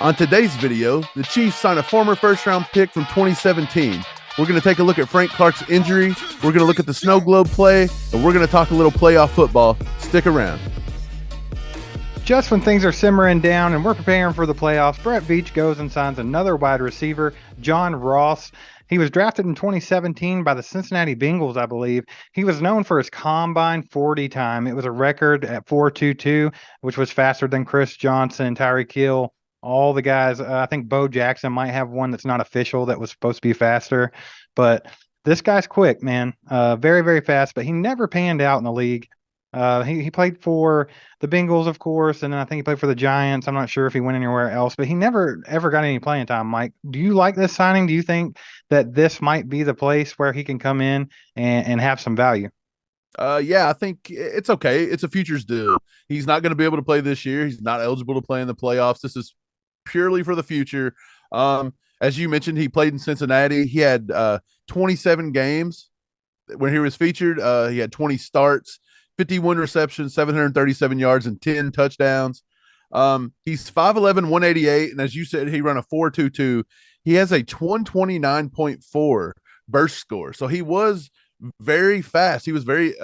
On today's video, the Chiefs sign a former first-round pick from 2017. We're going to take a look at Frank Clark's injury, we're going to look at the snow globe play, and we're going to talk a little playoff football. Stick around. Just when things are simmering down and we're preparing for the playoffs, Brett Veach goes and signs another wide receiver, John Ross. He was drafted in 2017 by the Cincinnati Bengals, I believe. He was known for his combine 40 time. It was a record at 4.22, which was faster than Chris Johnson, Tyreek Hill, all the guys. I think Bo Jackson might have one that's not official that was supposed to be faster. But this guy's quick, man. Very, very fast, but he never panned out in the league. He played for the Bengals, of course, and then I think he played for the Giants. I'm not sure if he went anywhere else, but he never ever got any playing time. Mike, do you like this signing? Do you think that this might be the place where he can come in and have some value? Yeah, I think it's okay. It's a futures deal. He's not going to be able to play this year. He's not eligible to play in the playoffs. This is purely for the future. As you mentioned, he played in Cincinnati. He had 27 games when he was featured. He had 20 starts, 51 receptions, 737 yards, and 10 touchdowns. He's 5'11", 188, and as you said, he ran a 4.22. He has a 129.4 burst score, so he was very fast. He was very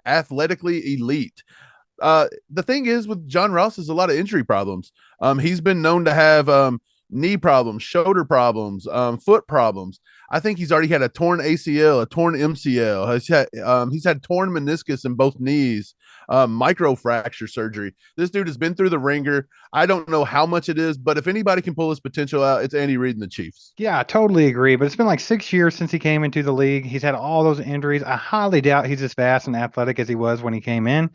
athletically elite. The thing is with John Ross is a lot of injury problems. He's been known to have knee problems, shoulder problems, foot problems. I think he's already had a torn ACL, a torn MCL. He's had torn meniscus in both knees, microfracture surgery. This dude has been through the ringer. I don't know how much it is, but if anybody can pull his potential out, it's Andy Reid and the Chiefs. Yeah, I totally agree. But it's been like 6 years since he came into the league. He's had all those injuries. I highly doubt he's as fast and athletic as he was when he came in.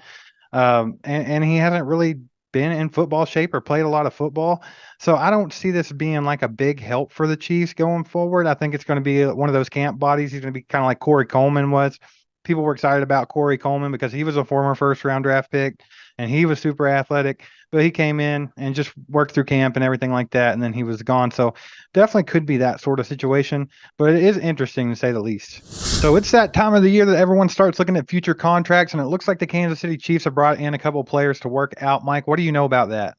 And he hasn't really been in football shape or played a lot of football. So I don't see this being like a big help for the Chiefs going forward. I think it's going to be one of those camp bodies. He's going to be kind of like Corey Coleman was. People were excited about Corey Coleman because he was a former first-round draft pick and he was super athletic, but he came in and just worked through camp and everything like that, and then he was gone. So definitely could be that sort of situation, but it is interesting to say the least. So it's that time of the year that everyone starts looking at future contracts, and it looks like the Kansas City Chiefs have brought in a couple of players to work out. Mike, what do you know about that?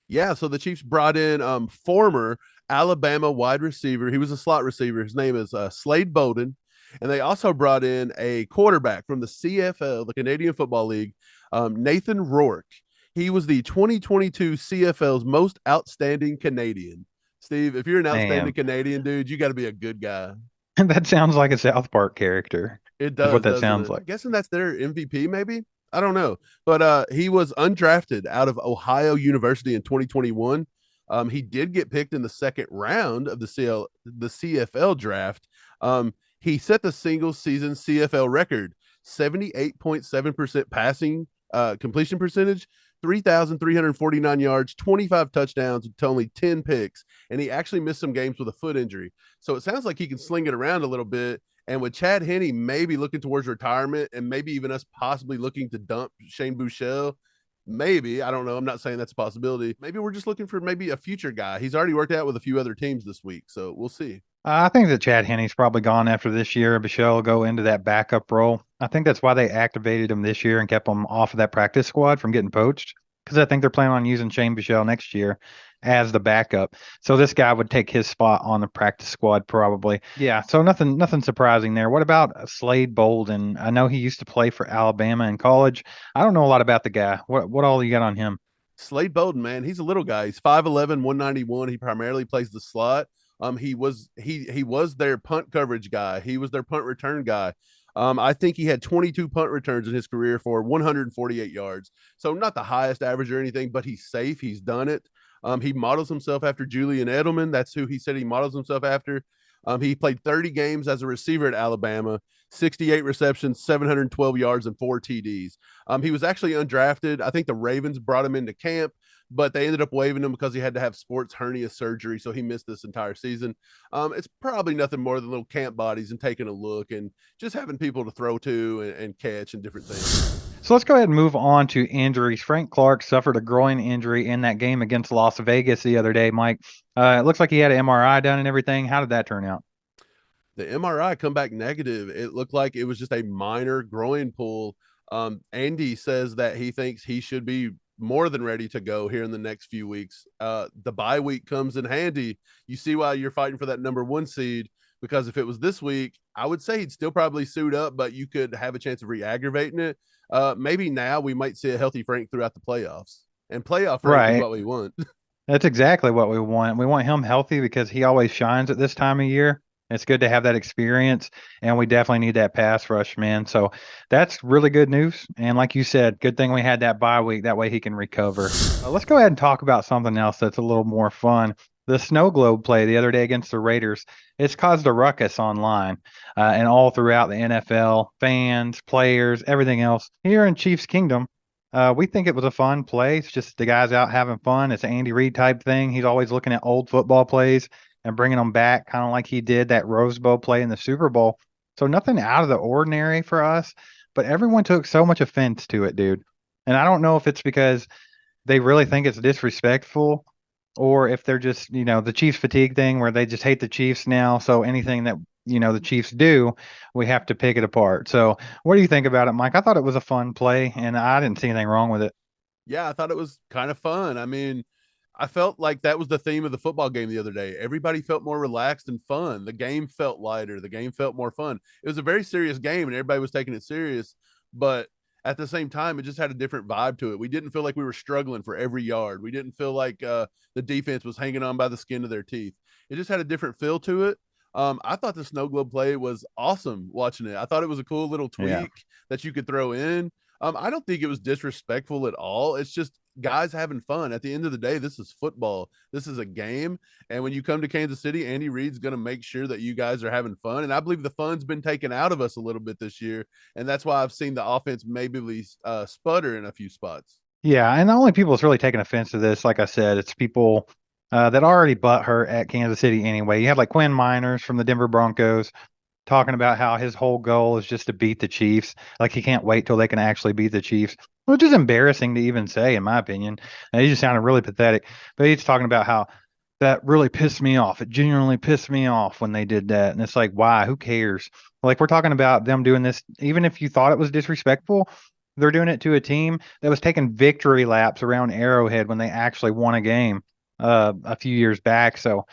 Yeah, so the Chiefs brought in former Alabama wide receiver. He was a slot receiver. His name is Slade Bolden. And they also brought in a quarterback from the CFL, the Canadian Football League, Nathan Rourke. He was the 2022 CFL's most outstanding Canadian. Steve, if you're an outstanding Canadian, dude, you got to be a good guy. That sounds like a South Park character. It does. What that sounds like. I'm guessing that's their MVP, maybe. I don't know. But he was undrafted out of Ohio University in 2021. He did get picked in the second round of the CFL draft. He set the single season CFL record, 78.7% passing completion percentage, 3,349 yards, 25 touchdowns to only 10 picks. And he actually missed some games with a foot injury. So it sounds like he can sling it around a little bit. And with Chad Henne maybe looking towards retirement and maybe even us possibly looking to dump Shane Buechele, maybe, I don't know. I'm not saying that's a possibility. Maybe we're just looking for maybe a future guy. He's already worked out with a few other teams this week, so we'll see. I think that Chad Henne's probably gone after this year. Buechele will go into that backup role. I think that's why they activated him this year and kept him off of that practice squad from getting poached, because I think they're planning on using Shane Buechele next year as the backup. So this guy would take his spot on the practice squad probably. Yeah, so nothing surprising there. What about Slade Bolden? I know he used to play for Alabama in college. I don't know a lot about the guy. What all you got on him? Slade Bolden, man, he's a little guy. He's 5'11", 191. He primarily plays the slot. He was their punt coverage guy. He was their punt return guy. I think he had 22 punt returns in his career for 148 yards. So not the highest average or anything, but he's safe. He's done it. He models himself after Julian Edelman. That's who he said he models himself after. He played 30 games as a receiver at Alabama, 68 receptions, 712 yards, and 4 TDs. He was actually undrafted. I think the Ravens brought him into camp, but they ended up waiving him because he had to have sports hernia surgery, so he missed this entire season. It's probably nothing more than little camp bodies and taking a look and just having people to throw to and catch and different things. So let's go ahead and move on to injuries. Frank Clark suffered a groin injury in that game against Las Vegas the other day, Mike. It looks like he had an MRI done and everything. How did that turn out? The MRI come back negative. It looked like it was just a minor groin pull. Andy says that he thinks he should be more than ready to go here in the next few weeks. The bye week comes in handy. You see why you're fighting for that number 1 seed, because if it was this week, I would say he'd still probably suit up, but you could have a chance of re-aggravating it. Maybe now we might see a healthy Frank throughout the playoffs, and playoff Frank is Right. what we want. That's exactly what we want. We want him healthy because he always shines at this time of year. It's good to have that experience, and we definitely need that pass rush, man. So that's really good news. And like you said, good thing we had that bye week. That way he can recover. Let's go ahead and talk about something else that's a little more fun. The snow globe play the other day against the Raiders. It's caused a ruckus online and all throughout the NFL, fans, players, everything else. Here in Chiefs Kingdom, we think it was a fun play. It's just the guys out having fun. It's an Andy Reid type thing. He's always looking at old football plays and bringing them back, kind of like he did that Rose Bowl play in the Super Bowl. So nothing out of the ordinary for us, but everyone took so much offense to it, dude. And I don't know if it's because they really think it's disrespectful or if they're just, the Chiefs fatigue thing where they just hate the Chiefs now. So anything that, the Chiefs do, we have to pick it apart. So what do you think about it, Mike? I thought it was a fun play and I didn't see anything wrong with it. Yeah, I thought it was kind of fun. I mean, I felt like that was the theme of the football game the other day. Everybody felt more relaxed and fun. The game felt lighter. The game felt more fun. It was a very serious game and everybody was taking it serious, but at the same time, it just had a different vibe to it. We didn't feel like we were struggling for every yard. We didn't feel like the defense was hanging on by the skin of their teeth. It just had a different feel to it. I thought the snow globe play was awesome watching it. I thought it was a cool little Yeah. tweak that you could throw in. I don't think it was disrespectful at all. It's just guys having fun. At the end of the day, this is football. This is a game. And when you come to Kansas City, Andy Reid's going to make sure that you guys are having fun. And I believe the fun's been taken out of us a little bit this year. And that's why I've seen the offense maybe sputter in a few spots. Yeah. And the only people that's really taking offense to this, like I said, it's people that already butt hurt at Kansas City anyway. You have like Quinn Miners from the Denver Broncos talking about how his whole goal is just to beat the Chiefs. Like he can't wait till they can actually beat the Chiefs, which is embarrassing to even say, in my opinion. And he just sounded really pathetic. But he's talking about how that really pissed me off. It genuinely pissed me off when they did that. And it's like, why? Who cares? Like we're talking about them doing this, even if you thought it was disrespectful, they're doing it to a team that was taking victory laps around Arrowhead when they actually won a game a few years back. So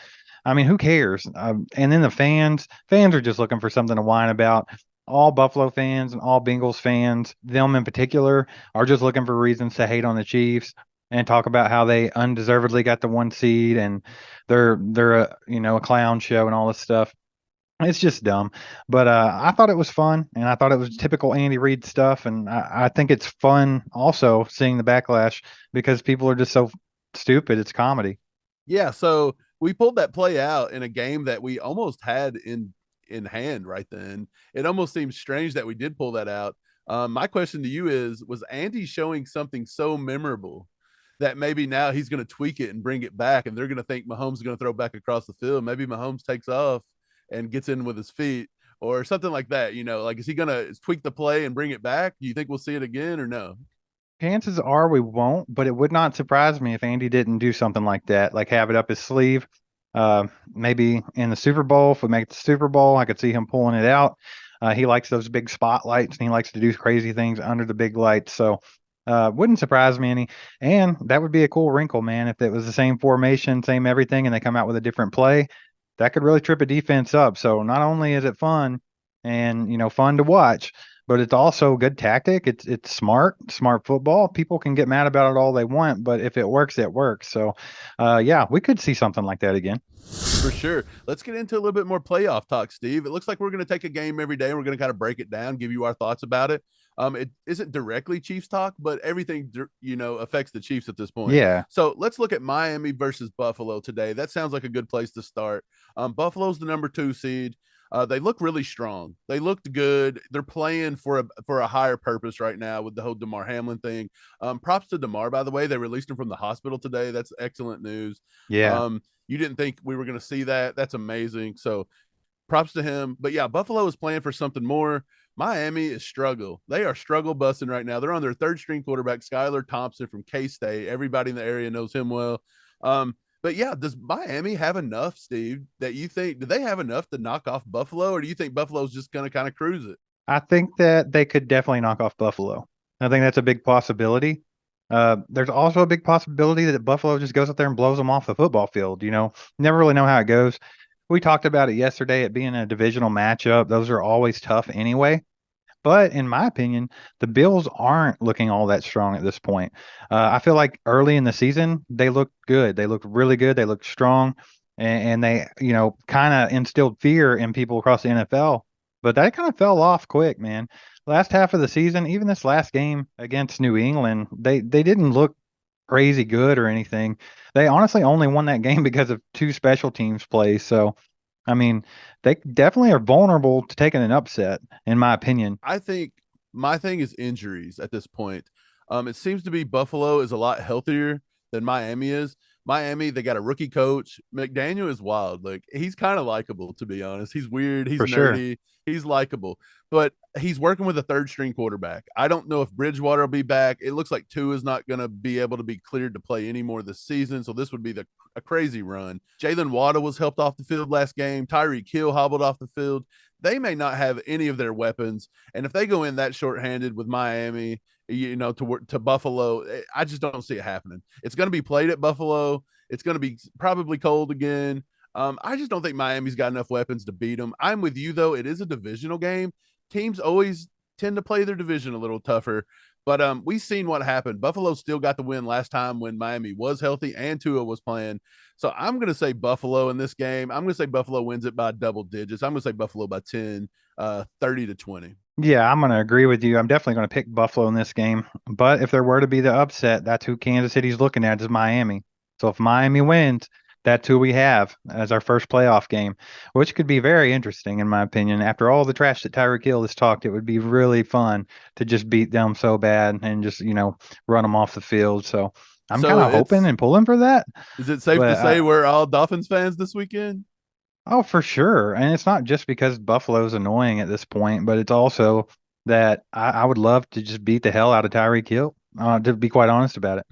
I mean, who cares? And then the fans are just looking for something to whine about. All Buffalo fans and all Bengals fans, them in particular, are just looking for reasons to hate on the Chiefs and talk about how they undeservedly got the 1 seed and they're a clown show and all this stuff. It's just dumb. But I thought it was fun and I thought it was typical Andy Reid stuff. And I think it's fun also seeing the backlash because people are just so stupid. It's comedy. Yeah, so we pulled that play out in a game that we almost had in hand right then. It almost seems strange that we did pull that out. My question to you is, was Andy showing something so memorable that maybe now he's going to tweak it and bring it back, and they're going to think Mahomes is going to throw back across the field? Maybe Mahomes takes off and gets in with his feet or something like that. Like, is he going to tweak the play and bring it back? Do you think we'll see it again or no? Chances are we won't, but it would not surprise me if Andy didn't do something like that, like have it up his sleeve. Maybe in the Super Bowl, if we make the Super Bowl, I could see him pulling it out. He likes those big spotlights and he likes to do crazy things under the big lights. So wouldn't surprise me any. And that would be a cool wrinkle, man. If it was the same formation, same everything, and they come out with a different play, that could really trip a defense up. So not only is it fun and fun to watch, but it's also good tactic. It's smart football. People can get mad about it all they want, but if it works, it works. So, yeah, we could see something like that again. For sure. Let's get into a little bit more playoff talk, Steve. It looks like we're going to take a game every day. And we're going to kind of break it down, give you our thoughts about it. It isn't directly Chiefs talk, but everything affects the Chiefs at this point. Yeah, So let's look at Miami versus Buffalo today. That sounds like a good place to start. Buffalo's the number 2 seed. They look really strong. They looked good. They're playing for a higher purpose right now with the whole Damar Hamlin thing. Props to Damar, by the way. They released him from the hospital today. That's excellent news. yeah. You didn't think we were going to see that. That's amazing. So props to him. But yeah, Buffalo is playing for something more. Miami is struggle. They are struggle busting right now. They're on their 3rd string quarterback, Skylar Thompson from K-State. Everybody in the area knows him well. But yeah, does Miami have enough, Steve, that you think, do they have enough to knock off Buffalo, or do you think Buffalo's just going to kind of cruise it? I think that they could definitely knock off Buffalo. I think that's a big possibility. There's also a big possibility that Buffalo just goes up there and blows them off the football field. Never really know how it goes. We talked about it yesterday, it being a divisional matchup. Those are always tough anyway. But in my opinion, the Bills aren't looking all that strong at this point. I feel like early in the season, they looked good. They looked really good. They looked strong. And they, kind of instilled fear in people across the NFL. But that kind of fell off quick, man. Last half of the season, even this last game against New England, they didn't look crazy good or anything. They honestly only won that game because of two special teams plays. So, I mean, they definitely are vulnerable to taking an upset, in my opinion. I think my thing is injuries at this point. It seems to be Buffalo is a lot healthier than Miami is. Miami, they got a rookie coach. McDaniel is wild. Like, he's kind of likable, to be honest. He's weird. He's For sure. nerdy. He's likable, but he's working with a third string quarterback. I don't know if Bridgewater will be back. It looks like Tua is not going to be able to be cleared to play anymore this season. So this would be a crazy run. Jalen Waddle was helped off the field last game. Tyreek Hill hobbled off the field. They may not have any of their weapons. And if they go in that shorthanded with Miami, to Buffalo, I just don't see it happening. It's going to be played at Buffalo. It's going to be probably cold again. I just don't think Miami's got enough weapons to beat them. I'm with you, though. It is a divisional game. Teams always tend to play their division a little tougher. But we've seen what happened. Buffalo still got the win last time when Miami was healthy and Tua was playing. So I'm going to say Buffalo in this game. I'm going to say Buffalo wins it by double digits. I'm going to say Buffalo by 10, 30-20. Yeah, I'm going to agree with you. I'm definitely going to pick Buffalo in this game. But if there were to be the upset, that's who Kansas City's looking at, is Miami. So if Miami wins, that's who we have as our first playoff game, which could be very interesting, in my opinion. After all the trash that Tyreek Hill has talked, it would be really fun to just beat them so bad and just, run them off the field. So I'm kind of hoping and pulling for that. Is it safe to say we're all Dolphins fans this weekend? Oh, for sure. And it's not just because Buffalo's annoying at this point, but it's also that I would love to just beat the hell out of Tyreek Hill, to be quite honest about it.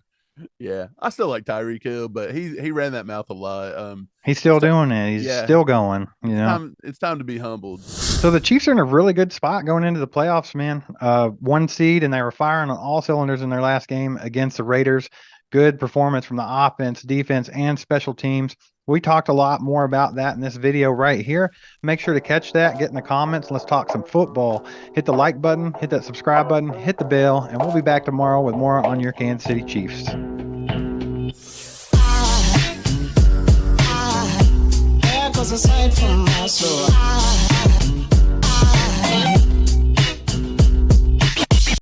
Yeah, I still like Tyreek Hill, but he ran that mouth a lot. He's still doing it. He's still going. It's time to be humbled. So the Chiefs are in a really good spot going into the playoffs, man. 1 seed, and they were firing on all cylinders in their last game against the Raiders. Good performance from the offense, defense, and special teams. We talked a lot more about that in this video right here. Make sure to catch that, get in the comments, let's talk some football. Hit the like button, hit that subscribe button, hit the bell, and we'll be back tomorrow with more on your Kansas City Chiefs. Aside from my soul.